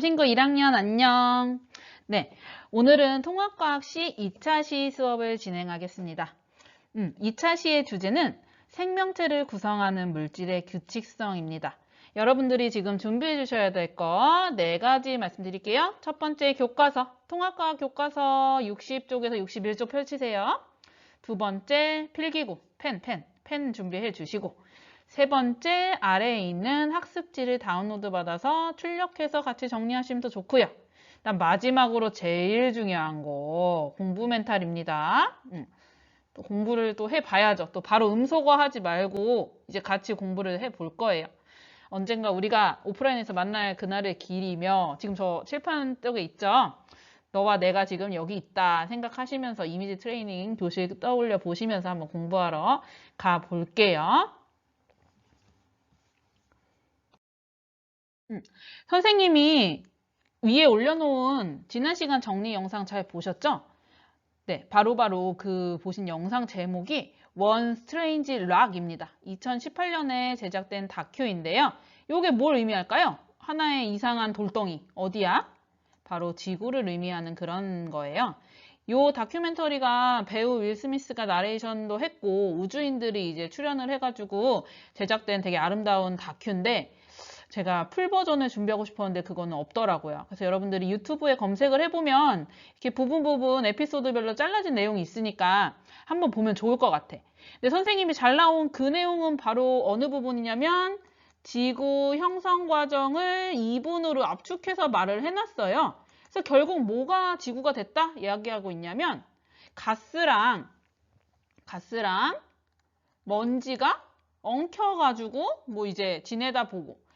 남신구 1학년 안녕. 네, 오늘은 통합과학 시 2차 시 수업을 진행하겠습니다. 2차 시의 주제는 생명체를 구성하는 물질의 규칙성입니다. 여러분들이 지금 준비해 주셔야 될 거 4가지 말씀드릴게요. 첫 번째 교과서, 통합과학 교과서 60쪽에서 61쪽 펼치세요. 두 번째 필기구, 펜 준비해 주시고, 세 번째 아래에 있는 학습지를 다운로드 받아서 출력해서 같이 정리하시면 더 좋고요. 그다음 마지막으로 제일 중요한 거 공부 멘탈입니다. 또 공부를 또 해봐야죠. 또 바로 음소거 하지 말고 이제 같이 공부를 해볼 거예요. 언젠가 우리가 오프라인에서 만날 그날을 기리며 지금 저 칠판 쪽에 있죠. 너와 내가 지금 여기 있다 생각하시면서 이미지 트레이닝 교실 떠올려 보시면서 한번 공부하러 가볼게요. 선생님이 위에 올려놓은 지난 시간 정리 영상 잘 보셨죠? 네, 바로 그 보신 영상 제목이 One Strange Rock입니다. 2018년에 제작된 다큐인데요. 이게 뭘 의미할까요? 하나의 이상한 돌덩이. 어디야? 바로 지구를 의미하는 그런 거예요. 요 다큐멘터리가 배우 윌 스미스가 나레이션도 했고 우주인들이 이제 출연을 해가지고 제작된 되게 아름다운 다큐인데 제가 풀 버전을 준비하고 싶었는데 그거는 없더라고요. 그래서 여러분들이 유튜브에 검색을 해보면 이렇게 부분 에피소드별로 잘라진 내용이 있으니까 한번 보면 좋을 것 같아. 근데 선생님이 잘 나온 그 내용은 바로 어느 부분이냐면 지구 형성 과정을 2분으로 압축해서 말을 해놨어요. 그래서 결국 뭐가 지구가 됐다? 이야기하고 있냐면 가스랑 먼지가 엉켜가지고 뭐 이제 지내다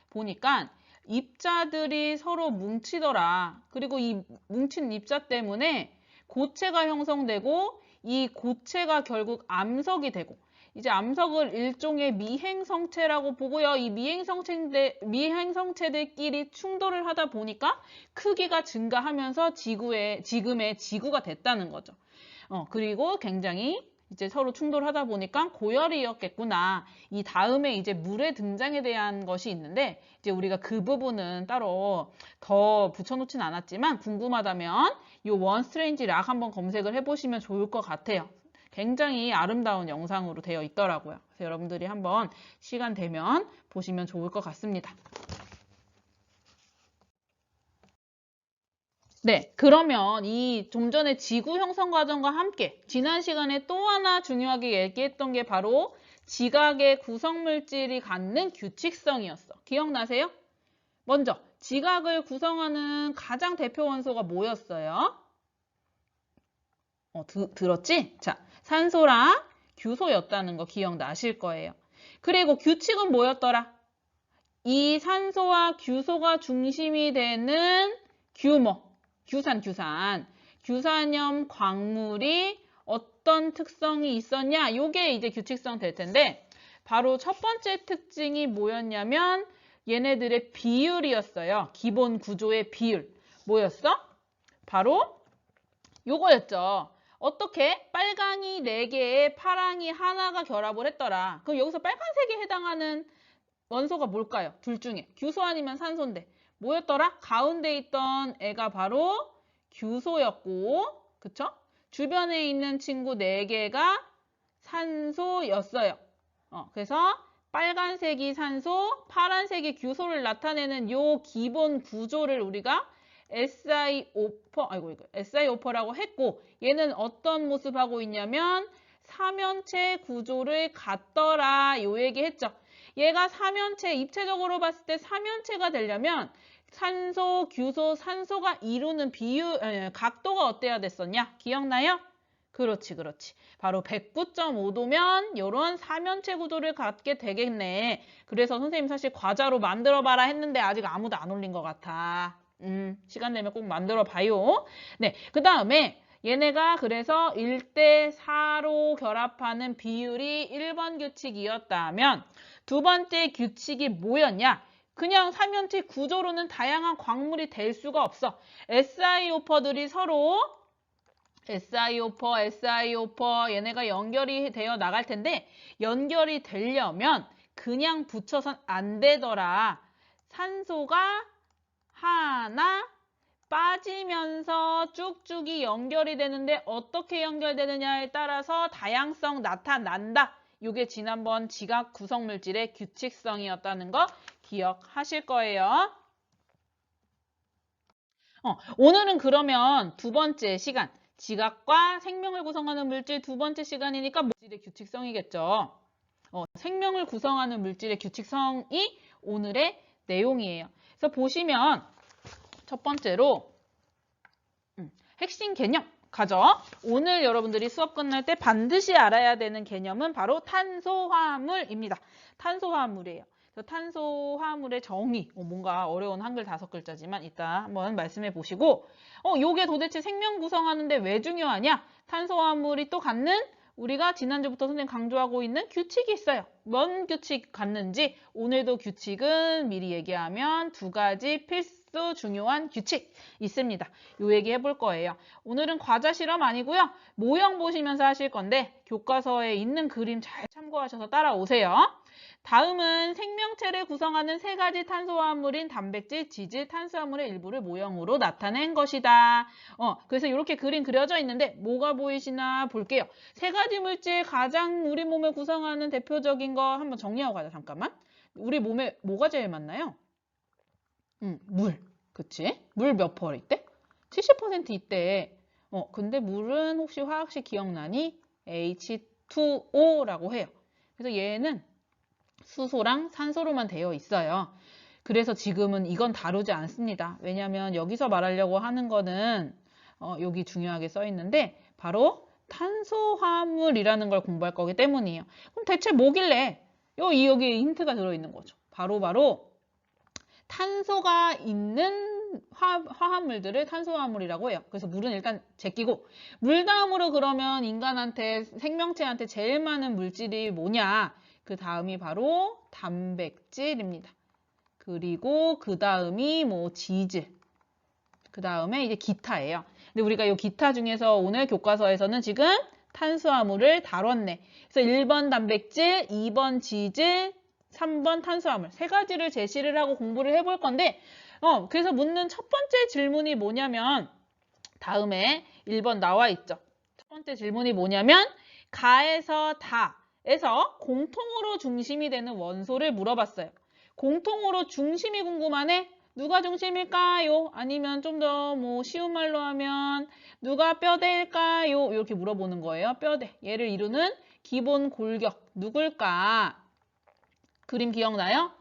보니까 입자들이 서로 뭉치더라. 그리고 이 뭉친 입자 때문에 고체가 형성되고 이 고체가 결국 암석이 되고 이제 암석을 일종의 미행성체라고 보고요. 이 미행성체들끼리 충돌을 하다 보니까 크기가 증가하면서 지금의 지구가 됐다는 거죠. 그리고 굉장히 이제 서로 충돌하다 보니까 고열이었겠구나. 이 다음에 이제 물의 등장에 대한 것이 있는데 이제 우리가 그 부분은 따로 더 붙여놓진 않았지만 궁금하다면 이 원 스트레인지 락 한번 검색을 해보시면 좋을 것 같아요. 굉장히 아름다운 영상으로 되어 있더라고요. 그래서 여러분들이 한번 시간 되면 보시면 좋을 것 같습니다. 네, 그러면 이 좀 전에 지구 형성 과정과 함께 지난 시간에 또 하나 중요하게 얘기했던 게 바로 지각의 구성물질이 갖는 규칙성이었어. 기억나세요? 먼저 지각을 구성하는 가장 대표 원소가 뭐였어요? 들었지? 자, 산소랑 규소였다는 거 기억나실 거예요. 그리고 규칙은 뭐였더라? 이 산소와 규소가 중심이 되는 규산염 광물이 어떤 특성이 있었냐? 요게 이제 규칙성 될 텐데 바로 첫 번째 특징이 뭐였냐면 얘네들의 비율이었어요. 기본 구조의 비율. 뭐였어? 바로 요거였죠. 어떻게? 빨강이 4개에 파랑이 하나가 결합을 했더라. 그럼 여기서 빨간색에 해당하는 원소가 뭘까요? 둘 중에. 규소 아니면 산소인데. 뭐였더라? 가운데 있던 애가 바로 규소였고, 그쵸? 주변에 있는 친구 4개가 산소였어요. 그래서 빨간색이 산소, 파란색이 규소를 나타내는 요 기본 구조를 우리가 SiO4라고 했고, 얘는 어떤 모습하고 있냐면 삼연체 구조를 갖더라. 요 얘기 했죠. 얘가 삼연체, 입체적으로 봤을 때 삼연체가 되려면 산소, 규소, 산소가 이루는 각도가 어때야 됐었냐? 기억나요? 그렇지. 바로 109.5도면 이런 삼연체 구조를 갖게 되겠네. 그래서 선생님 사실 과자로 만들어봐라 했는데 아직 아무도 안 올린 것 같아. 시간 되면 꼭 만들어봐요. 네, 그 다음에 얘네가 그래서 1대4로 결합하는 비율이 1번 규칙이었다면 두 번째 규칙이 뭐였냐? 그냥 삼연체 구조로는 다양한 광물이 될 수가 없어. SiO4들이 서로 SiO4 얘네가 연결이 되어 나갈 텐데 연결이 되려면 그냥 붙여선 안 되더라. 산소가 하나 빠지면서 쭉쭉이 연결이 되는데 어떻게 연결되느냐에 따라서 다양성 나타난다. 이게 지난번 지각 구성물질의 규칙성이었다는 거 기억하실 거예요. 오늘은 그러면 두 번째 시간, 지각과 생명을 구성하는 물질 두 번째 시간이니까 물질의 규칙성이겠죠. 생명을 구성하는 물질의 규칙성이 오늘의 내용이에요. 그래서 보시면 첫 번째로 핵심 개념 가죠. 오늘 여러분들이 수업 끝날 때 반드시 알아야 되는 개념은 바로 탄소화물입니다. 탄소화물이에요. 탄소화물의 정의, 뭔가 어려운 한글 5글자지만 이따 한번 말씀해 보시고 요게 도대체 생명 구성하는데 왜 중요하냐? 탄소화물이 또 갖는 우리가 지난주부터 선생님 강조하고 있는 규칙이 있어요. 뭔 규칙 갖는지 오늘도 규칙은 미리 얘기하면 2가지 필수 중요한 규칙 있습니다. 요 얘기 해볼 거예요. 오늘은 과자 실험 아니고요. 모형 보시면서 하실 건데 교과서에 있는 그림 잘 참고하셔서 따라오세요. 다음은 생명체를 구성하는 3가지 탄소화물인 단백질, 지질, 탄수화물의 일부를 모형으로 나타낸 것이다. 그래서 이렇게 그림 그려져 있는데 뭐가 보이시나 볼게요. 3가지 물질 가장 우리 몸을 구성하는 대표적인 거 한번 정리하고 가자. 잠깐만. 우리 몸에 뭐가 제일 많나요? 물. 그치? 물 몇 퍼 있대? 70% 있대. 근데 물은 혹시 화학식 기억나니? H2O라고 해요. 그래서 얘는 수소랑 산소로만 되어 있어요. 그래서 지금은 이건 다루지 않습니다. 왜냐하면 여기서 말하려고 하는 거는 여기 중요하게 써 있는데 바로 탄소화물이라는 걸 공부할 거기 때문이에요. 그럼 대체 뭐길래 여기 힌트가 들어있는 거죠. 바로 탄소가 있는 화합물들을 탄소화물이라고 해요. 그래서 물은 일단 제끼고 물 다음으로 그러면 인간한테 생명체한테 제일 많은 물질이 뭐냐? 그 다음이 바로 단백질입니다. 그리고 그 다음이 지질. 그 다음에 이제 기타예요. 근데 우리가 이 기타 중에서 오늘 교과서에서는 지금 탄수화물을 다뤘네. 그래서 1번 단백질, 2번 지질, 3번 탄수화물 3가지를 제시를 하고 공부를 해볼 건데 그래서 묻는 첫 번째 질문이 뭐냐면 다음에 1번 나와 있죠. 첫 번째 질문이 뭐냐면 가에서 다에서 공통으로 중심이 되는 원소를 물어봤어요. 공통으로 중심이 궁금하네? 누가 중심일까요? 아니면 좀 더 쉬운 말로 하면 누가 뼈대일까요? 이렇게 물어보는 거예요. 뼈대. 얘를 이루는 기본 골격. 누굴까? 그림 기억나요?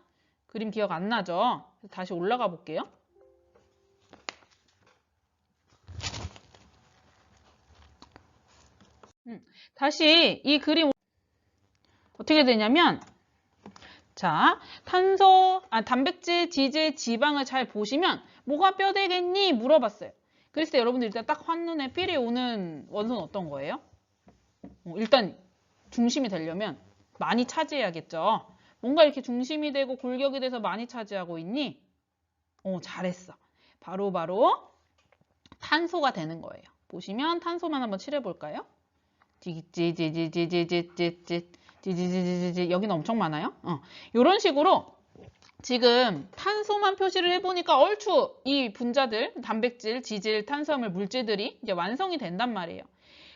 그림 기억 안 나죠? 다시 올라가 볼게요. 다시 이 그림 어떻게 되냐면 자, 단백질, 지질, 지방을 잘 보시면 뭐가 뼈대겠니? 물어봤어요. 그랬을 때 여러분들 일단 딱 한눈에 삘이 오는 원소는 어떤 거예요? 일단 중심이 되려면 많이 차지해야겠죠. 뭔가 이렇게 중심이 되고 골격이 돼서 많이 차지하고 있니? 잘했어. 바로 탄소가 되는 거예요. 보시면 탄소만 한번 칠해볼까요? 지지지지지지지지지지지지지지 여기는 엄청 많아요. 이런 식으로 지금 탄소만 표시를 해보니까 얼추 이 분자들, 단백질, 지질, 탄수화물 물질들이 이제 완성이 된단 말이에요.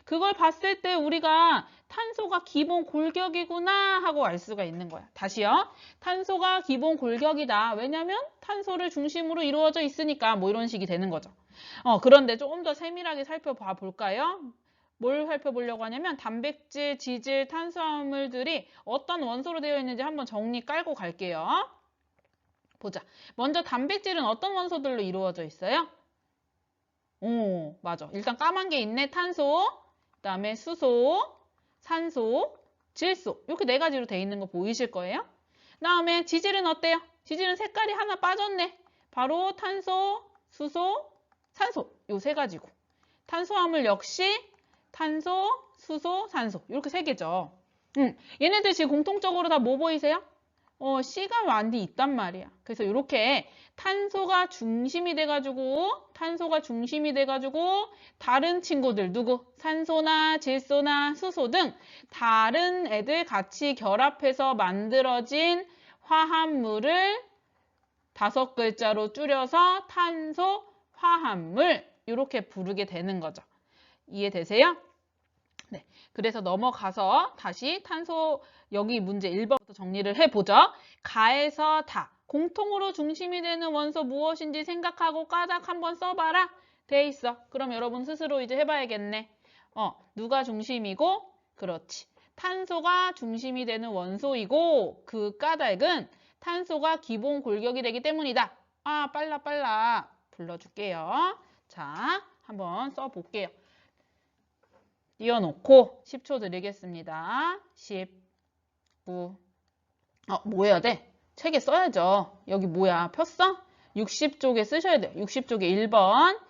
그걸 봤을 때 우리가 탄소가 기본 골격이구나 하고 알 수가 있는 거야. 다시요. 탄소가 기본 골격이다. 왜냐면 탄소를 중심으로 이루어져 있으니까 이런 식이 되는 거죠. 그런데 조금 더 세밀하게 살펴봐 볼까요? 뭘 살펴보려고 하냐면 단백질, 지질, 탄수화물들이 어떤 원소로 되어 있는지 한번 정리 깔고 갈게요. 보자. 먼저 단백질은 어떤 원소들로 이루어져 있어요? 맞아. 일단 까만 게 있네. 탄소, 그 다음에 수소, 산소, 질소 이렇게 4가지로 되어 있는 거 보이실 거예요. 그 다음에 지질은 어때요? 지질은 색깔이 하나 빠졌네. 바로 탄소, 수소, 산소 요 3가지고 탄수화물 역시 탄소, 수소, 산소 이렇게 3개죠. 얘네들 지금 공통적으로 다 뭐 보이세요? C가 많이 있단 말이야. 그래서 이렇게 탄소가 중심이 돼가지고 다른 친구들 누구? 산소나 질소나 수소 등 다른 애들 같이 결합해서 만들어진 화합물을 5글자로 줄여서 탄소 화합물 이렇게 부르게 되는 거죠. 이해되세요? 네. 그래서 넘어가서 다시 탄소 여기 문제 1번부터 정리를 해보죠. 가에서 다 공통으로 중심이 되는 원소 무엇인지 생각하고 까닭 한번 써봐라. 돼 있어. 그럼 여러분 스스로 이제 해봐야겠네. 누가 중심이고? 그렇지. 탄소가 중심이 되는 원소이고 그 까닭은 탄소가 기본 골격이 되기 때문이다. 아, 빨라. 불러줄게요. 자, 한번 써볼게요. 띄워놓고 10초 드리겠습니다. 10, 9, 뭐 해야 돼? 책에 써야죠. 여기 뭐야? 폈어? 60쪽에 쓰셔야 돼요. 60쪽에 1번.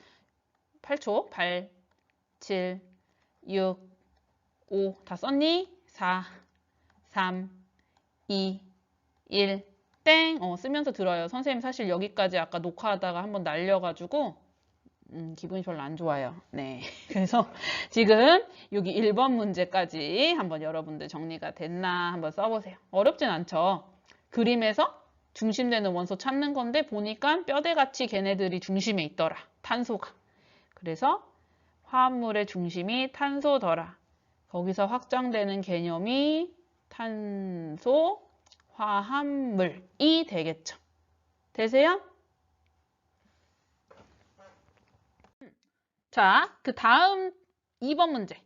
8초. 8, 7, 6, 5. 다 썼니? 4, 3, 2, 1. 땡. 쓰면서 들어요. 선생님 사실 여기까지 아까 녹화하다가 한번 날려가지고 기분이 별로 안 좋아요. 네. 그래서 지금 여기 1번 문제까지 한번 여러분들 정리가 됐나 한번 써보세요. 어렵진 않죠. 그림에서 중심되는 원소 찾는 건데 보니까 뼈대같이 걔네들이 중심에 있더라. 탄소가. 그래서 화합물의 중심이 탄소더라. 거기서 확장되는 개념이 탄소 화합물이 되겠죠. 되세요? 자, 그 다음 2번 문제.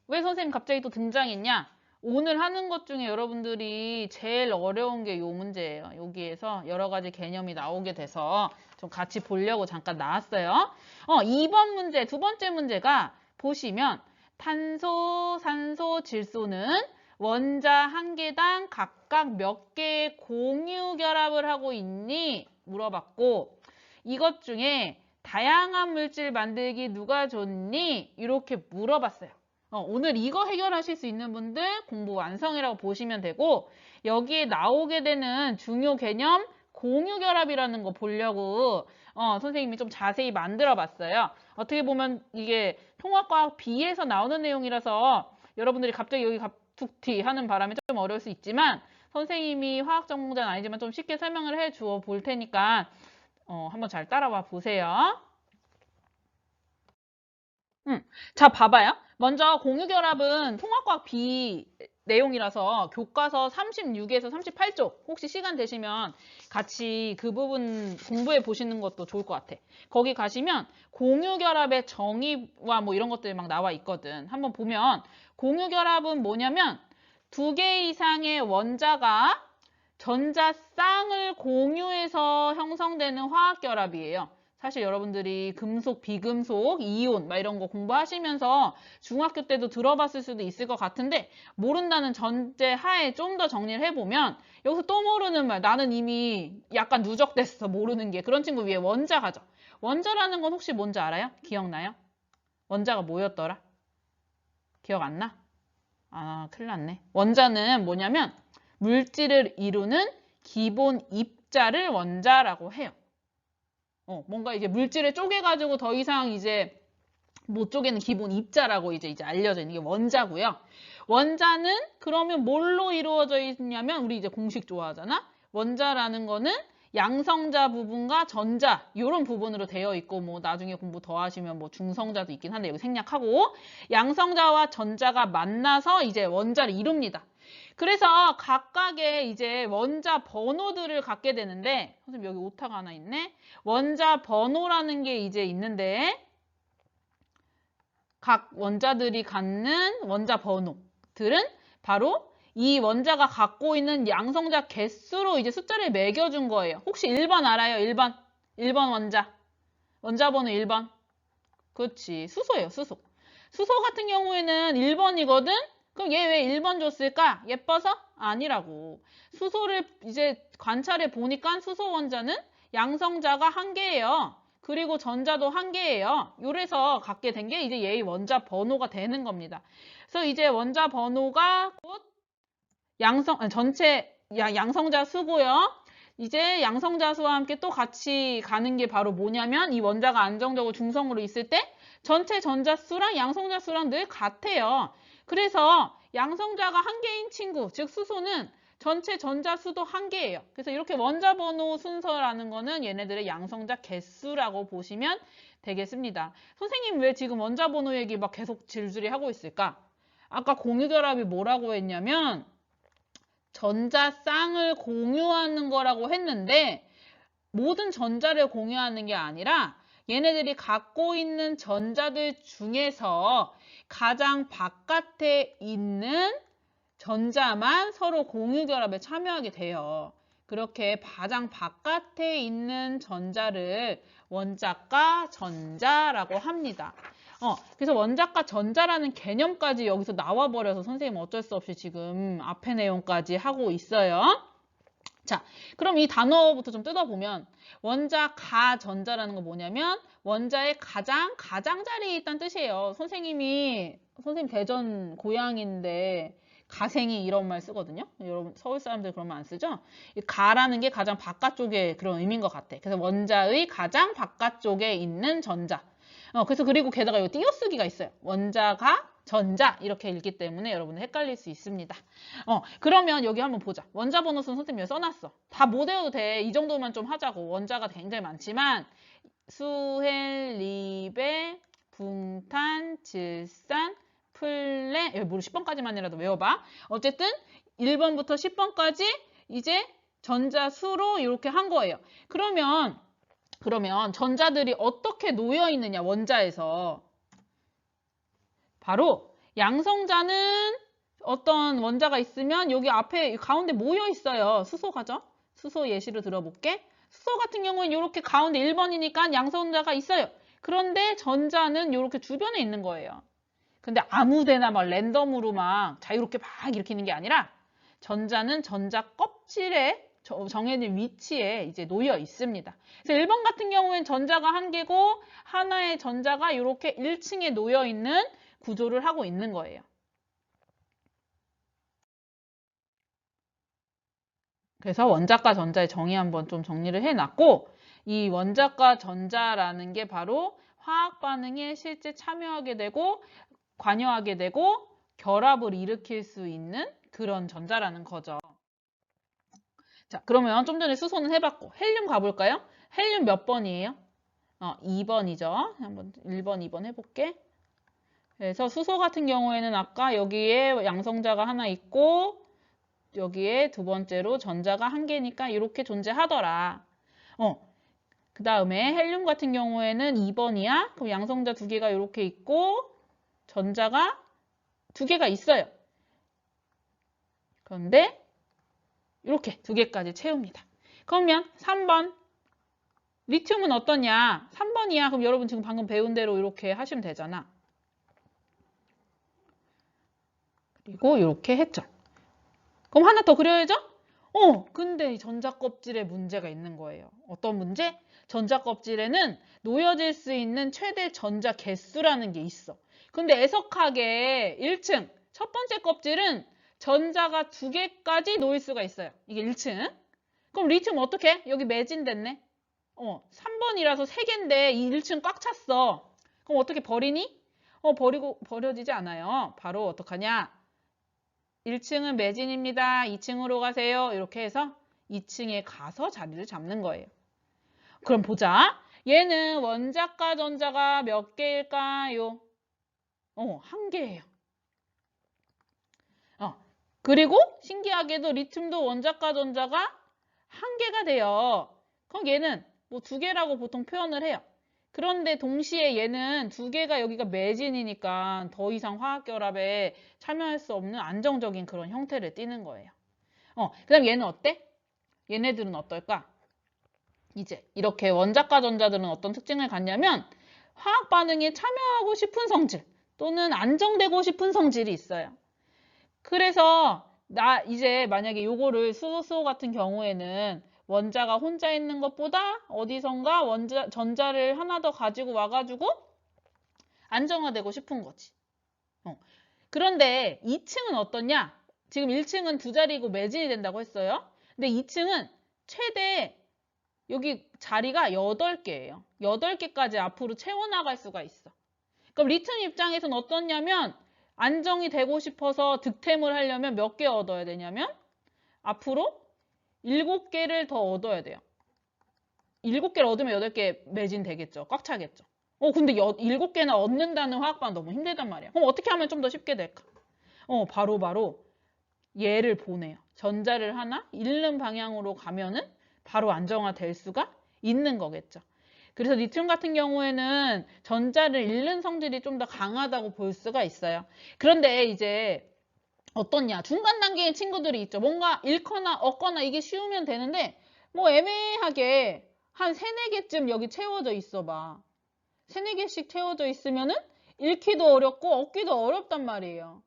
왜 선생님 갑자기 또 등장했냐? 오늘 하는 것 중에 여러분들이 제일 어려운 게 이 문제예요. 여기에서 여러 가지 개념이 나오게 돼서 좀 같이 보려고 잠깐 나왔어요. 2번 문제, 두 번째 문제가 보시면 탄소, 산소, 질소는 원자 한 개당 각각 몇 개의 공유 결합을 하고 있니? 물어봤고 이것 중에 다양한 물질 만들기 누가 좋니? 이렇게 물어봤어요. 오늘 이거 해결하실 수 있는 분들 공부 완성이라고 보시면 되고 여기에 나오게 되는 중요 개념 공유결합이라는 거 보려고 선생님이 좀 자세히 만들어 봤어요. 어떻게 보면 이게 통합과학 B에서 나오는 내용이라서 여러분들이 갑자기 여기 갑툭튀 하는 바람에 좀 어려울 수 있지만 선생님이 화학 전공자는 아니지만 좀 쉽게 설명을 해 주어 볼 테니까 한번 잘 따라와 보세요. 자, 봐봐요. 먼저 공유결합은 통합과학 B 내용이라서 교과서 36에서 38쪽 혹시 시간 되시면 같이 그 부분 공부해 보시는 것도 좋을 것 같아. 거기 가시면 공유결합의 정의와 뭐 이런 것들이 막 나와 있거든. 한번 보면 공유결합은 뭐냐면 2개 이상의 원자가 전자쌍을 공유해서 형성되는 화학결합이에요. 사실 여러분들이 금속, 비금속, 이온 막 이런 거 공부하시면서 중학교 때도 들어봤을 수도 있을 것 같은데 모른다는 전제 하에 좀 더 정리를 해보면 여기서 또 모르는 말, 나는 이미 약간 누적됐어 모르는 게 그런 친구 위에 원자 가죠. 원자라는 건 혹시 뭔지 알아요? 기억나요? 원자가 뭐였더라? 기억 안 나? 아, 큰일 났네. 원자는 뭐냐면 물질을 이루는 기본 입자를 원자라고 해요. 뭔가 이제 물질을 쪼개가지고 더 이상 이제 못 쪼개는 기본 입자라고 이제 알려져 있는 게 원자고요. 원자는 그러면 뭘로 이루어져 있냐면 우리 이제 공식 좋아하잖아. 원자라는 거는 양성자 부분과 전자 이런 부분으로 되어 있고 뭐 나중에 공부 더 하시면 뭐 중성자도 있긴 한데 여기 생략하고 양성자와 전자가 만나서 이제 원자를 이룹니다. 그래서 각각의 이제 원자 번호들을 갖게 되는데 선생님 여기 오타가 하나 있네. 원자 번호라는 게 이제 있는데 각 원자들이 갖는 원자 번호들은 바로 이 원자가 갖고 있는 양성자 개수로 이제 숫자를 매겨준 거예요. 혹시 1번 알아요? 1번 원자. 원자 번호 1번. 그렇지. 수소예요. 수소. 수소 같은 경우에는 1번이거든? 그럼 얘 왜 1번 줬을까? 예뻐서? 아니라고. 수소를 이제 관찰해 보니까 수소 원자는 양성자가 1개예요. 그리고 전자도 1개예요. 요래서 갖게 된 게 이제 얘의 원자 번호가 되는 겁니다. 그래서 이제 원자 번호가 곧 전체 양성자 수고요. 이제 양성자 수와 함께 또 같이 가는 게 바로 뭐냐면 이 원자가 안정적으로 중성으로 있을 때 전체 전자 수랑 양성자 수랑 늘 같아요. 그래서 양성자가 1개인 친구, 즉 수소는 전체 전자 수도 1개예요. 그래서 이렇게 원자 번호 순서라는 거는 얘네들의 양성자 개수라고 보시면 되겠습니다. 선생님 왜 지금 원자 번호 얘기 막 계속 질질이 하고 있을까? 아까 공유결합이 뭐라고 했냐면 전자 쌍을 공유하는 거라고 했는데 모든 전자를 공유하는 게 아니라 얘네들이 갖고 있는 전자들 중에서 가장 바깥에 있는 전자만 서로 공유결합에 참여하게 돼요. 그렇게 가장 바깥에 있는 전자를 원자과 전자라고 합니다. 그래서 원자과 전자라는 개념까지 여기서 나와버려서 선생님 어쩔 수 없이 지금 앞에 내용까지 하고 있어요. 자, 그럼 이 단어부터 좀 뜯어보면 원자 가전자라는 건 뭐냐면 원자의 가장자리에 있다는 뜻이에요. 선생님 대전 고향인데 가생이 이런 말 쓰거든요. 여러분 서울 사람들 그런 말 안 쓰죠? 이 가라는 게 가장 바깥쪽에 그런 의미인 것 같아. 그래서 원자의 가장 바깥쪽에 있는 전자. 그래서 그리고 게다가 이 띄어쓰기가 있어요. 원자가 전자 이렇게 읽기 때문에 여러분들 헷갈릴 수 있습니다. 그러면 여기 한번 보자. 원자 번호수는 선생님이 써놨어. 다 못 외워도 돼. 이 정도만 좀 하자고. 원자가 굉장히 많지만 수헬, 리베, 붕탄, 질산, 플레 여기 뭐 10번까지만이라도 외워봐. 어쨌든 1번부터 10번까지 이제 전자수로 이렇게 한 거예요. 그러면 전자들이 어떻게 놓여 있느냐 원자에서 바로 양성자는 어떤 원자가 있으면 여기 앞에 가운데 모여 있어요. 수소가죠. 수소 예시로 들어볼게. 수소 같은 경우는 이렇게 가운데 1번이니까 양성자가 있어요. 그런데 전자는 이렇게 주변에 있는 거예요. 근데 아무데나 막 랜덤으로 막 자유롭게 막 일으키는 게 아니라 전자는 전자 껍질에 정해진 위치에 이제 놓여 있습니다. 그래서 1번 같은 경우엔 전자가 1개고 하나의 전자가 이렇게 1층에 놓여 있는 구조를 하고 있는 거예요. 그래서 원자과 전자의 정의 한번 좀 정리를 해놨고 이 원자과 전자라는 게 바로 화학 반응에 실제 참여하게 되고 관여하게 되고 결합을 일으킬 수 있는 그런 전자라는 거죠. 자, 그러면 좀 전에 수소는 해봤고 헬륨 가볼까요? 헬륨 몇 번이에요? 2번이죠. 한번 1번, 2번 해볼게. 그래서 수소 같은 경우에는 아까 여기에 양성자가 하나 있고 여기에 두 번째로 전자가 1개니까 이렇게 존재하더라. 그 다음에 헬륨 같은 경우에는 2번이야. 그럼 양성자 2개가 이렇게 있고 전자가 2개가 있어요. 그런데 이렇게 2개까지 채웁니다. 그러면 3번 리튬은 어떠냐? 3번이야. 그럼 여러분 지금 방금 배운 대로 이렇게 하시면 되잖아. 그리고 이렇게 했죠. 그럼 하나 더 그려야죠? 근데 이 전자 껍질에 문제가 있는 거예요. 어떤 문제? 전자 껍질에는 놓여질 수 있는 최대 전자 개수라는 게 있어. 근데 애석하게 1층 첫 번째 껍질은 전자가 2개까지 놓일 수가 있어요. 이게 1층. 그럼 리튬 어떻게? 여기 매진됐네. 3번이라서 3개인데 이 1층 꽉 찼어. 그럼 어떻게 버리니? 버려지지 않아요. 바로 어떡하냐? 1층은 매진입니다. 2층으로 가세요. 이렇게 해서 2층에 가서 자리를 잡는 거예요. 그럼 보자. 얘는 원자과 전자가 몇 개일까요? 1개예요. 그리고 신기하게도 리튬도 원자과 전자가 1개가 돼요. 그럼 얘는 뭐 2개라고 보통 표현을 해요. 그런데 동시에 얘는 2개가 여기가 매진이니까 더 이상 화학결합에 참여할 수 없는 안정적인 그런 형태를 띠는 거예요. 그 다음 얘는 어때? 얘네들은 어떨까? 이제 이렇게 원자과 전자들은 어떤 특징을 갖냐면 화학 반응에 참여하고 싶은 성질 또는 안정되고 싶은 성질이 있어요. 그래서 이제 만약에 요거를 수소 같은 경우에는 원자가 혼자 있는 것보다 어디선가 전자를 하나 더 가지고 와가지고 안정화되고 싶은 거지. 그런데 2층은 어떠냐? 지금 1층은 2자리고 매진이 된다고 했어요. 근데 2층은 최대 여기 자리가 8개예요. 8개까지 앞으로 채워나갈 수가 있어. 그럼 리튬 입장에서는 어떻냐면 안정이 되고 싶어서 득템을 하려면 몇 개 얻어야 되냐면 앞으로 7개를 더 얻어야 돼요. 7개를 얻으면 8개 매진되겠죠. 꽉 차겠죠. 근데 7개나 얻는다는 화학반 너무 힘들단 말이야. 그럼 어떻게 하면 좀 더 쉽게 될까? 바로 얘를 보내요. 전자를 하나 잃는 방향으로 가면은 바로 안정화될 수가 있는 거겠죠. 그래서 리튬 같은 경우에는 전자를 잃는 성질이 좀 더 강하다고 볼 수가 있어요. 그런데 이제 어떻냐? 중간 단계의 친구들이 있죠. 뭔가 잃거나 얻거나 이게 쉬우면 되는데 뭐 애매하게 한 3, 4개쯤 여기 채워져 있어 봐. 3, 4개씩 채워져 있으면은 잃기도 어렵고 얻기도 어렵단 말이에요.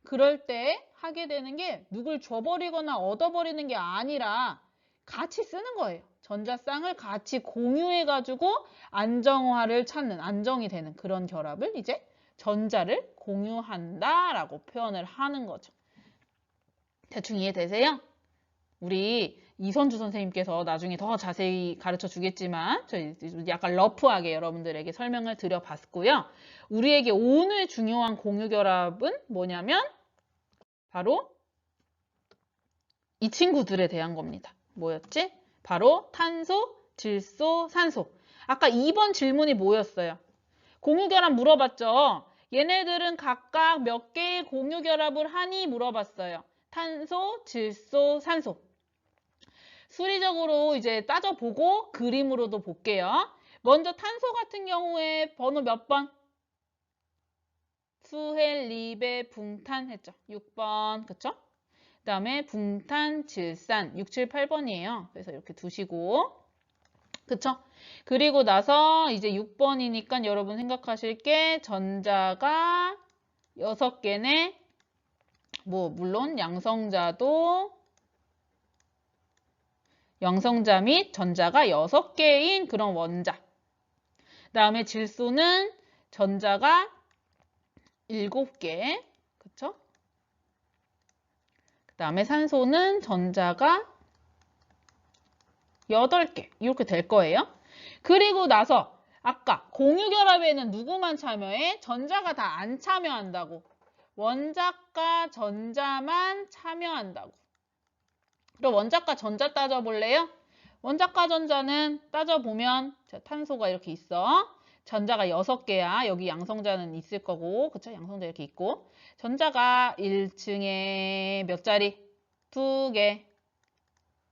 그럴 때 하게 되는 게 누굴 줘버리거나 얻어버리는 게 아니라 같이 쓰는 거예요. 전자쌍을 같이 공유해가지고 안정화를 찾는, 안정이 되는 그런 결합을 이제 전자를 공유한다라고 표현을 하는 거죠. 대충 이해되세요? 우리 이선주 선생님께서 나중에 더 자세히 가르쳐 주겠지만 저희 약간 러프하게 여러분들에게 설명을 드려봤고요. 우리에게 오늘 중요한 공유결합은 뭐냐면 바로 이 친구들에 대한 겁니다. 뭐였지? 바로 탄소, 질소, 산소. 아까 2번 질문이 뭐였어요? 공유결합 물어봤죠? 얘네들은 각각 몇 개의 공유결합을 하니 물어봤어요. 탄소, 질소, 산소. 수리적으로 이제 따져보고 그림으로도 볼게요. 먼저 탄소 같은 경우에 번호 몇 번? 수헬, 리베, 붕탄 했죠. 6번, 그쵸? 그 다음에 붕탄, 질산, 6, 7, 8번이에요. 그래서 이렇게 두시고, 그쵸? 그리고 나서 이제 6번이니까 여러분 생각하실 게 전자가 6개네. 뭐 물론 양성자 및 전자가 6개인 그런 원자. 그 다음에 질소는 전자가 7개. 그쵸? 그 다음에 산소는 전자가 8개. 이렇게 될 거예요. 그리고 나서 아까 공유결합에는 누구만 참여해? 전자가 다 안 참여한다고. 원자과 전자만 참여한다고. 그럼 원자과 전자 따져볼래요? 원자과 전자는 따져보면 탄소가 이렇게 있어. 전자가 6개야. 여기 양성자는 있을 거고, 그쵸? 양성자 이렇게 있고. 전자가 1층에 몇 자리? 2개.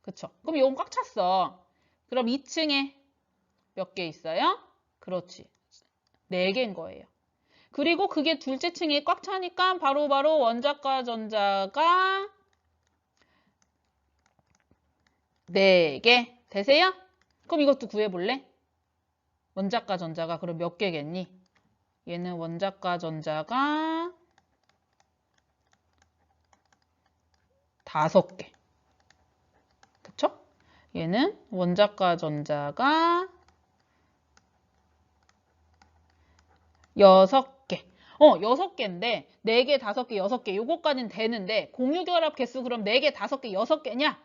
그쵸? 그럼 이건 꽉 찼어. 그럼 2층에 몇 개 있어요? 그렇지. 4개인 거예요. 그리고 그게 둘째 층이 꽉 차니까 바로바로 원자과 전자가 4개. 되세요? 그럼 이것도 구해볼래? 원자과 전자가 그럼 몇 개겠니? 얘는 원자과 전자가 5개. 그쵸? 얘는 원자과 전자가 6개. 6개인데 4개, 5개, 6개 요거까지는 되는데 공유결합 개수 그럼 4개, 5개, 6개냐?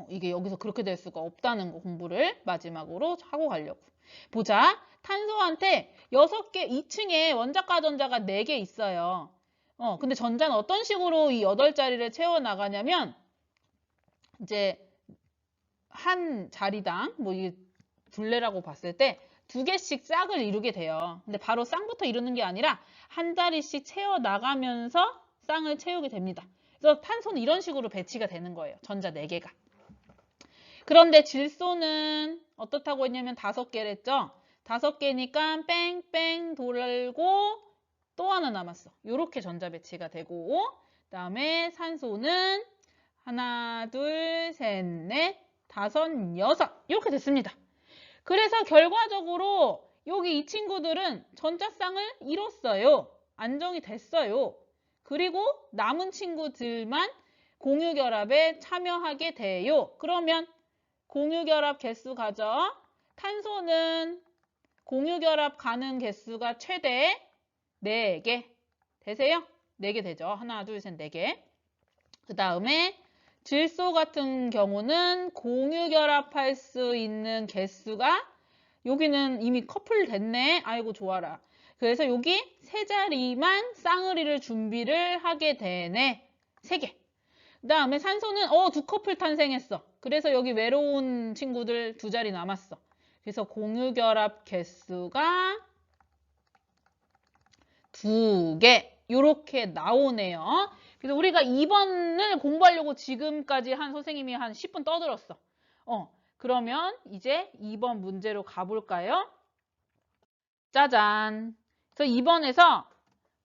이게 여기서 그렇게 될 수가 없다는 거 공부를 마지막으로 하고 가려고. 보자. 탄소한테 6개, 2층에 원자과 전자가 4개 있어요. 근데 전자는 어떤 식으로 이 8자리를 채워나가냐면 이제 한 자리당 뭐 이게 둘레라고 봤을 때 2개씩 짝을 이루게 돼요. 근데 바로 쌍부터 이루는 게 아니라 한 자리씩 채워나가면서 쌍을 채우게 됩니다. 그래서 탄소는 이런 식으로 배치가 되는 거예요. 전자 4개가. 그런데 질소는 어떻다고 했냐면 5개를 했죠. 5개니까 뺑뺑 돌고 또 하나 남았어. 이렇게 전자 배치가 되고 그다음에 산소는 하나, 둘, 셋, 넷, 5, 6 이렇게 됐습니다. 그래서 결과적으로 여기 이 친구들은 전자쌍을 이뤘어요. 안정이 됐어요. 그리고 남은 친구들만 공유결합에 참여하게 돼요. 그러면 공유결합 개수 가져. 탄소는 공유결합 가는 개수가 최대 4개. 되세요? 4개 되죠. 하나, 둘, 셋, 4개. 그 다음에 질소 같은 경우는 공유결합할 수 있는 개수가 여기는 이미 커플 됐네. 아이고 좋아라. 그래서 여기 세 자리만 쌍으리를 준비를 하게 되네. 3개. 그 다음에 산소는 두 커플 탄생했어. 그래서 여기 외로운 친구들 2자리 남았어. 그래서 공유결합 개수가 2개 이렇게 나오네요. 그래서 우리가 2번을 공부하려고 지금까지 한 선생님이 한 10분 떠들었어. 그러면 이제 2번 문제로 가볼까요? 짜잔. 그래서 2번에서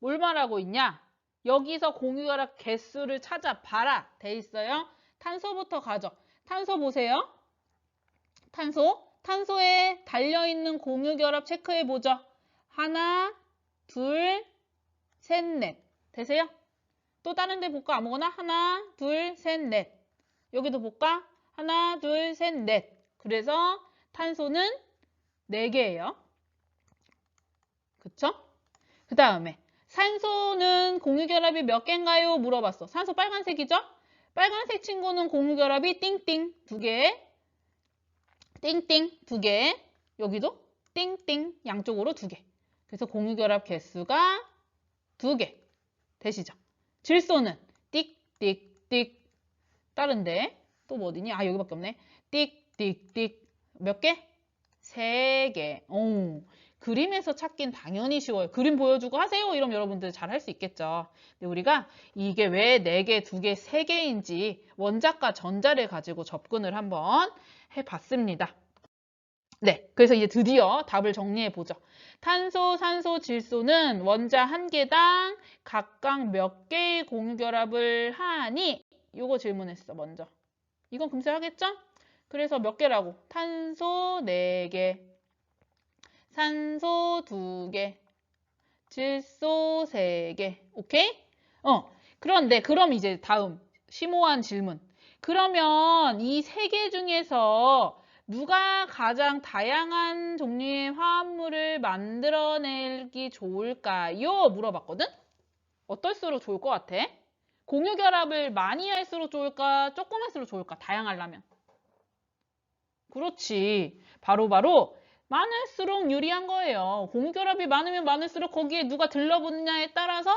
뭘 말하고 있냐? 여기서 공유결합 개수를 찾아봐라 돼 있어요. 탄소부터 가죠. 탄소 보세요. 탄소에 달려있는 공유결합 체크해보죠. 하나, 둘, 셋, 넷. 되세요? 또 다른 데 볼까? 아무거나 하나, 둘, 셋, 넷. 여기도 볼까? 하나, 둘, 셋, 넷. 그래서 탄소는 4개예요. 그쵸? 그 다음에 산소는 공유결합이 몇 개인가요? 물어봤어. 산소 빨간색이죠? 빨간색 친구는 공유결합이 띵띵 2개. 띵띵 2개. 여기도 띵띵 양쪽으로 2개. 그래서 공유결합 개수가 2개. 되시죠? 질소는 띡띡띡. 다른데 또 뭐 어디니? 여기밖에 없네. 띡띡띡. 몇 개? 3개. 오, 그림에서 찾긴 당연히 쉬워요. 그림 보여주고 하세요. 이러면 여러분들 잘 할 수 있겠죠. 근데 우리가 이게 왜 4개, 2개, 3개인지 원자과 전자를 가지고 접근을 한번 해봤습니다. 네, 그래서 이제 드디어 답을 정리해 보죠. 탄소, 산소, 질소는 원자 한 개당 각각 몇 개의 공유결합을 하니? 요거 질문했어, 먼저. 이건 금세 하겠죠? 그래서 몇 개라고? 탄소 4개, 산소 2개, 질소 3개. 오케이? 그런데 그럼 이제 다음 심오한 질문. 그러면 이 3개 중에서 누가 가장 다양한 종류의 화합물을 만들어내기 좋을까요? 물어봤거든? 어떨수록 좋을 것 같아? 공유결합을 많이 할수록 좋을까? 조금 할수록 좋을까? 다양하려면. 그렇지. 바로 많을수록 유리한 거예요. 공유결합이 많으면 많을수록 거기에 누가 들러붙느냐에 따라서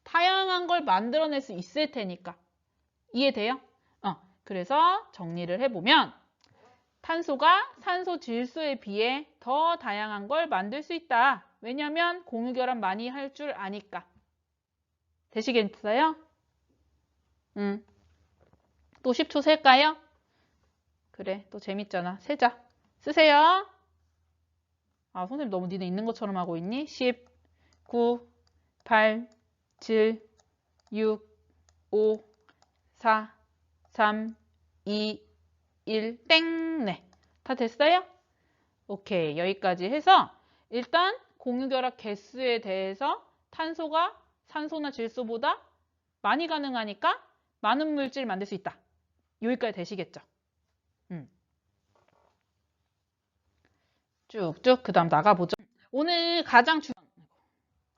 다양한 걸 만들어낼 수 있을 테니까. 이해돼요? 그래서 정리를 해보면 탄소가 산소, 질소에 비해 더 다양한 걸 만들 수 있다. 왜냐면 공유결합 많이 할 줄 아니까. 되시겠어요? 또 10초 셀까요? 그래, 또 재밌잖아. 세자. 쓰세요. 선생님 너무 니네 있는 것처럼 하고 있니? 10, 9, 8, 7, 6, 5, 4, 3, 2, 1, 땡! 네. 다 됐어요? 오케이. 여기까지 해서 일단 공유결합 개수에 대해서 탄소가 산소나 질소보다 많이 가능하니까 많은 물질을 만들 수 있다. 여기까지 되시겠죠? 쭉쭉 그 다음 나가보죠. 오늘 가장 중요한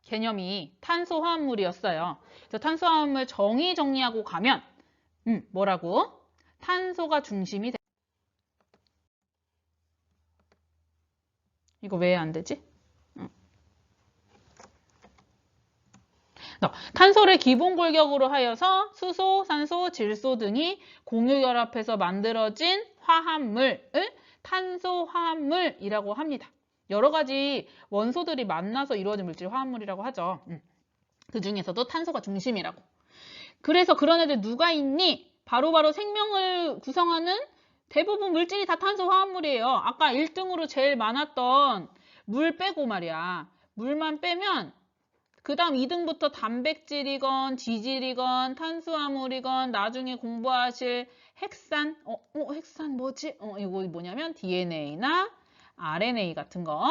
개념이 탄소화합물이었어요. 그래서 탄소화합물 정의하고 가면 뭐라고? 탄소가 중심이 돼. 이거 왜 안 되지? 탄소를 기본 골격으로 하여서 수소, 산소, 질소 등이 공유결합해서 만들어진 화합물을 탄소화합물이라고 합니다. 여러 가지 원소들이 만나서 이루어진 물질 화합물이라고 하죠. 그 중에서도 탄소가 중심이라고. 그래서 그런 애들 누가 있니? 바로 생명을 구성하는 대부분 물질이 다 탄소화합물이에요. 아까 1등으로 제일 많았던 물 빼고 말이야. 물만 빼면 그 다음 2등부터 단백질이건 지질이건 탄수화물이건 나중에 공부하실 핵산, 핵산 뭐지? 이거 뭐냐면 DNA나 RNA 같은 거,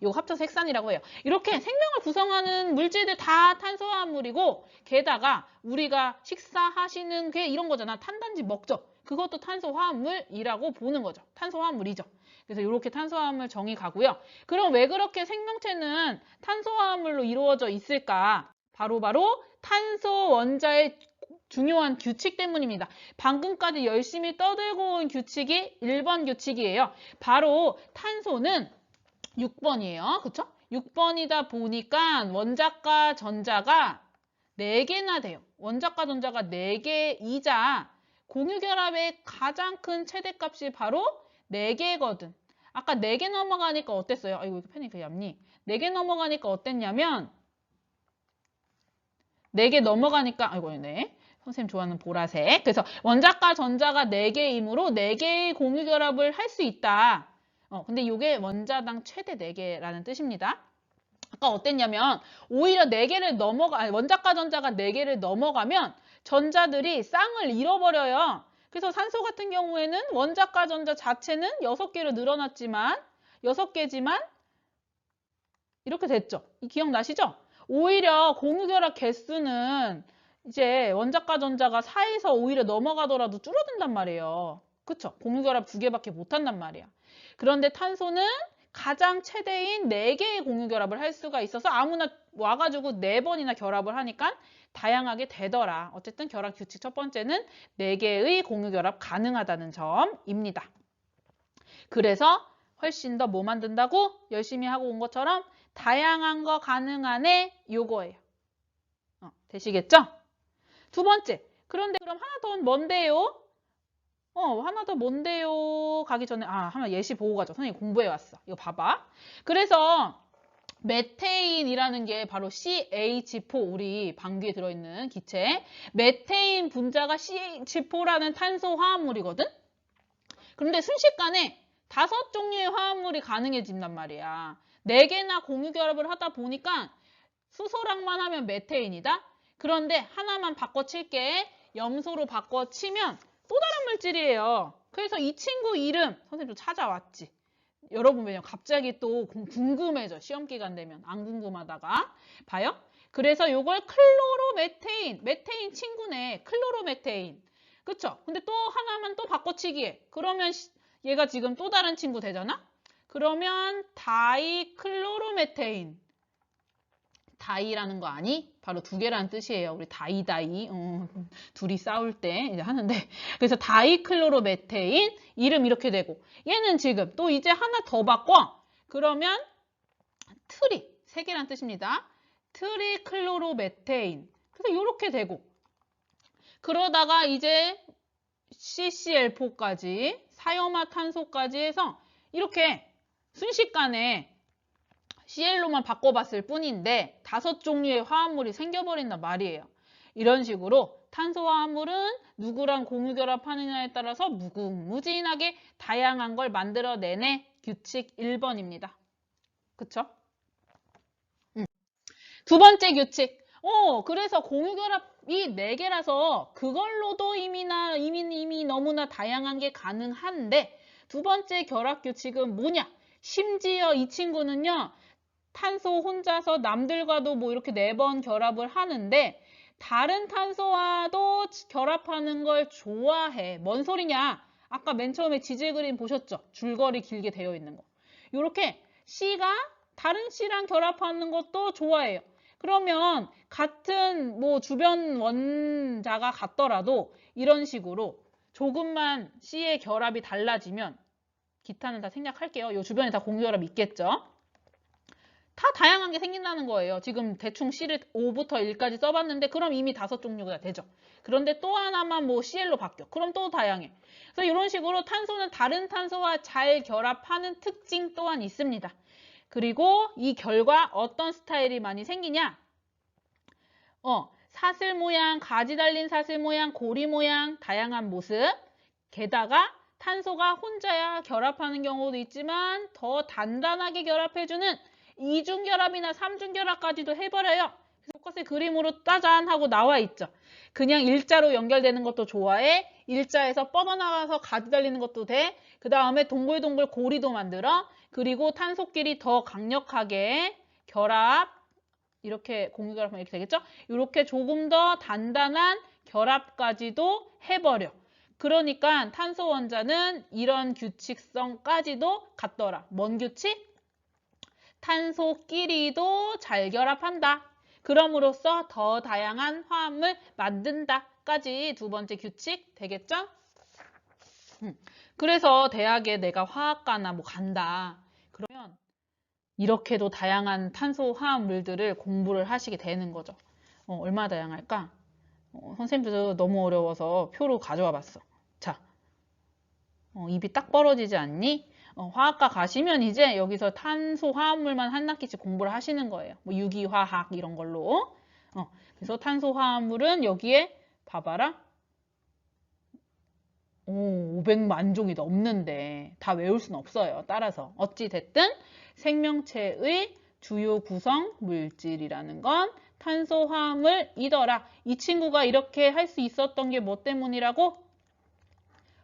이거 합쳐서 핵산이라고 해요. 이렇게 생명을 구성하는 물질들 다 탄수화물이고, 게다가 우리가 식사하시는 게 이런 거잖아. 탄단지 먹죠. 그것도 탄소화합물이라고 보는 거죠. 탄소화합물이죠. 그래서 이렇게 탄소화합물 정의 가고요. 그럼 왜 그렇게 생명체는 탄소화합물로 이루어져 있을까? 바로 탄소 원자의 중요한 규칙 때문입니다. 방금까지 열심히 떠들고 온 규칙이 1번 규칙이에요. 바로 탄소는 6번이에요. 그쵸? 6번이다 보니까 원자과 전자가 4개나 돼요. 원자과 전자가 4개이자 공유결합의 가장 큰 최대값이 바로 4개거든. 아까 4개 넘어가니까 어땠어요? 아이고, 이거 펜이 그 얇니? 4개 넘어가니까 어땠냐면 4개 넘어가니까 아이고, 네. 선생님 좋아하는 보라색. 그래서 원자과 전자가 4개이므로 4개의 공유결합을 할 수 있다. 근데 이게 원자당 최대 4개라는 뜻입니다. 아까 어땠냐면 오히려 4개를 원자과 전자가 4개를 넘어가면 전자들이 쌍을 잃어버려요. 그래서 산소 같은 경우에는 원자과 전자 자체는 6개로 늘어났지만 6개지만 이렇게 됐죠. 기억나시죠? 오히려 공유결합 개수는 이제 원자과 전자가 4에서 오히려 넘어가더라도 줄어든단 말이에요. 그쵸? 공유결합 2개밖에 못한단 말이야. 그런데 탄소는 가장 최대인 4개의 공유결합을 할 수가 있어서 아무나 와가지고 4번이나 결합을 하니까 다양하게 되더라. 어쨌든 결합 규칙 첫 번째는 4개의 공유결합 가능하다는 점입니다. 그래서 훨씬 더 뭐 만든다고? 열심히 하고 온 것처럼 다양한 거 가능하네 요거예요. 되시겠죠? 두 번째. 그런데 그럼 하나 더 뭔데요? 하나 더 뭔데요? 가기 전에 하나 예시 보고 가죠. 선생님 공부해 왔어. 이거 봐봐. 그래서 메테인이라는 게 바로 CH4 우리 방귀에 들어있는 기체. 메테인 분자가 CH4라는 탄소 화합물이거든. 그런데 순식간에 5종류의 화합물이 가능해진단 말이야. 4개나 공유결합을 하다 보니까 수소랑만 하면 메테인이다. 그런데 하나만 바꿔칠게. 염소로 바꿔치면 또 다른 물질이에요. 그래서 이 친구 이름 선생님 좀 찾아왔지. 여러분 왜냐면 갑자기 또 궁금해져. 시험 기간 되면 안 궁금하다가 봐요. 그래서 요걸 클로로메테인, 메테인 친구네. 클로로메테인. 그쵸? 근데 또 하나만 또 바꿔치기해. 그러면 얘가 지금 또 다른 친구 되잖아? 그러면 다이클로로메테인. 다이라는 거 아니? 바로 2개라는 뜻이에요. 우리 다이. 둘이 싸울 때 이제 하는데. 그래서 다이클로로메테인 이름 이렇게 되고. 얘는 지금 또 이제 하나 더 바꿔. 그러면 3개라는 뜻입니다. 트리클로로메테인. 그래서 이렇게 되고. 그러다가 이제 CCl4까지 사염화탄소까지 해서 이렇게 순식간에 CL로만 바꿔봤을 뿐인데 5종류의 화합물이 생겨버린단 말이에요. 이런 식으로 탄소 화합물은 누구랑 공유결합하느냐에 따라서 무궁무진하게 다양한 걸 만들어내네. 규칙 1번입니다. 그쵸? 두 번째 규칙. 그래서 공유결합이 4개라서 그걸로도 이미 너무나 다양한 게 가능한데 두 번째 결합 규칙은 뭐냐? 심지어 이 친구는요. 탄소 혼자서 남들과도 뭐 이렇게 4번 결합을 하는데 다른 탄소와도 결합하는 걸 좋아해. 뭔 소리냐? 아까 맨 처음에 지질 그림 보셨죠? 줄거리 길게 되어 있는 거. 이렇게 C가 다른 C랑 결합하는 것도 좋아해요. 그러면 같은 뭐 주변 원자가 같더라도 이런 식으로 조금만 C의 결합이 달라지면 기타는 다 생략할게요. 이 주변에 다 공유결합 있겠죠? 다 다양한 게 생긴다는 거예요. 지금 대충 C를 5부터 1까지 써봤는데 그럼 이미 5종류가 되죠. 그런데 또 하나만 뭐 CL로 바뀌어. 그럼 또 다양해. 그래서 이런 식으로 탄소는 다른 탄소와 잘 결합하는 특징 또한 있습니다. 그리고 이 결과 어떤 스타일이 많이 생기냐? 사슬 모양, 가지 달린 사슬 모양, 고리 모양, 다양한 모습. 게다가 탄소가 혼자야 결합하는 경우도 있지만 더 단단하게 결합해주는 2중 결합이나 3중 결합까지도 해버려요. 그래서 그림으로 짜잔 하고 나와 있죠. 그냥 일자로 연결되는 것도 좋아해. 일자에서 뻗어나가서 가지 달리는 것도 돼. 그 다음에 동글동글 고리도 만들어. 그리고 탄소끼리 더 강력하게 결합, 이렇게 공유결합하면 이렇게 되겠죠? 이렇게 조금 더 단단한 결합까지도 해버려. 그러니까 탄소 원자는 이런 규칙성까지도 갖더라. 뭔 규칙? 탄소끼리도 잘 결합한다. 그럼으로써 더 다양한 화합물 만든다까지 두 번째 규칙 되겠죠? 그래서 대학에 내가 화학과나 뭐 간다. 그러면 이렇게도 다양한 탄소 화합물들을 공부를 하시게 되는 거죠. 얼마나 다양할까? 선생님도 너무 어려워서 표로 가져와 봤어. 자, 입이 딱 벌어지지 않니? 화학과 가시면 이제 여기서 탄소 화합물만 한 학기씩 공부를 하시는 거예요. 뭐 유기화학 이런 걸로. 그래서 탄소 화합물은 여기에 봐봐라. 500만 종이 넘는데 다 외울 수는 없어요. 따라서 어찌 됐든 생명체의 주요 구성 물질이라는 건 탄소 화합물이더라. 이 친구가 이렇게 할 수 있었던 게 뭐 때문이라고?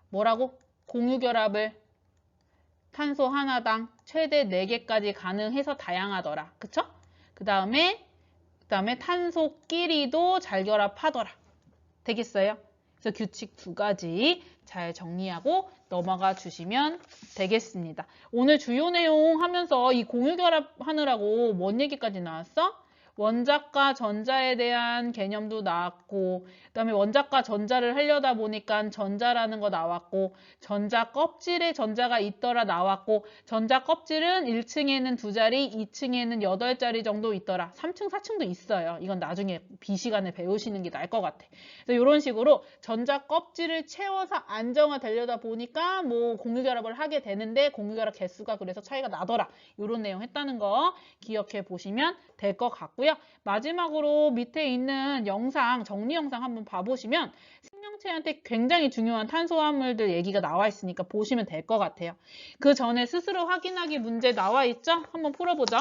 뭐라고? 공유결합을 탄소 하나당 최대 4개까지 가능해서 다양하더라. 그쵸? 그 다음에 탄소끼리도 잘 결합하더라. 되겠어요? 그래서 규칙 2가지 잘 정리하고 넘어가 주시면 되겠습니다. 오늘 주요 내용 하면서 이 공유결합 하느라고 뭔 얘기까지 나왔어? 원자과 전자에 대한 개념도 나왔고, 그 다음에 원자과 전자를 하려다 보니까 전자라는 거 나왔고, 전자 껍질에 전자가 있더라 나왔고, 전자 껍질은 1층에는 2자리, 2층에는 8자리 정도 있더라. 3층, 4층도 있어요. 이건 나중에 B시간에 배우시는 게 나을 것 같아. 그래서 이런 식으로 전자 껍질을 채워서 안정화되려다 보니까 뭐 공유결합을 하게 되는데 공유결합 개수가 그래서 차이가 나더라. 이런 내용 했다는 거 기억해 보시면 될 것 같고요. 마지막으로 밑에 있는 영상, 정리 영상 한번 봐보시면 생명체한테 굉장히 중요한 탄소화물들 얘기가 나와 있으니까 보시면 될 것 같아요. 그 전에 스스로 확인하기 문제 나와 있죠? 한번 풀어보죠.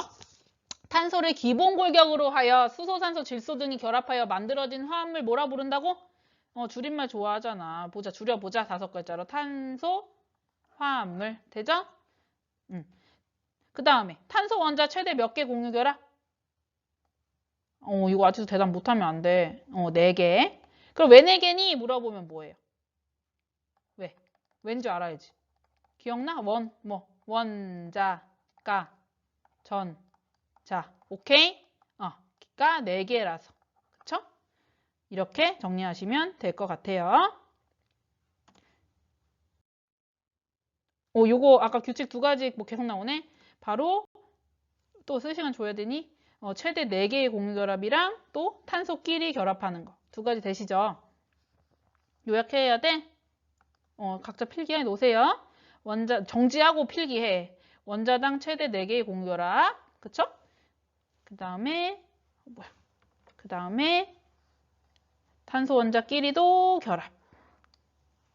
탄소를 기본 골격으로 하여 수소, 산소, 질소 등이 결합하여 만들어진 화합물 뭐라 부른다고? 줄임말 좋아하잖아. 보자, 줄여보자. 5글자로 탄소 화합물. 되죠? 그 다음에 탄소 원자 최대 몇 개 공유결합? 이거 아직도 대답 못하면 안 돼. 4개. 그럼 왜 4개니? 물어보면 뭐예요? 왜? 왠지 알아야지. 기억나? 원자가, 전자. 오케이? 그러니까 4개라서. 그쵸? 이렇게 정리하시면 될 것 같아요. 요거 아까 규칙 2가지 뭐 계속 나오네? 바로 또 쓸 시간 줘야 되니? 최대 4개의 공유결합이랑 또 탄소끼리 결합하는 거. 2가지 되시죠? 요약해야 돼? 각자 필기해 놓으세요. 정지하고 필기해. 원자당 최대 4개의 공유결합. 그쵸? 그 다음에 탄소 원자끼리도 결합.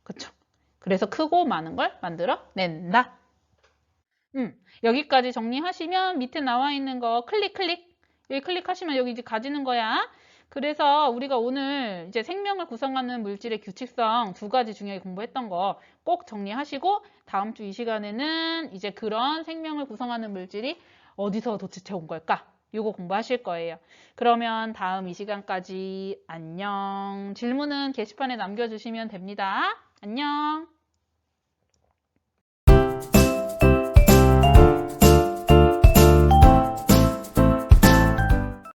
그쵸? 그래서 크고 많은 걸 만들어 낸다. 여기까지 정리하시면 밑에 나와 있는 거 클릭. 여기 클릭하시면 여기 이제 가지는 거야. 그래서 우리가 오늘 이제 생명을 구성하는 물질의 규칙성 2가지 중요하게 공부했던 거 꼭 정리하시고 다음 주 이 시간에는 이제 그런 생명을 구성하는 물질이 어디서 도대체 온 걸까? 이거 공부하실 거예요. 그러면 다음 이 시간까지 안녕. 질문은 게시판에 남겨주시면 됩니다. 안녕.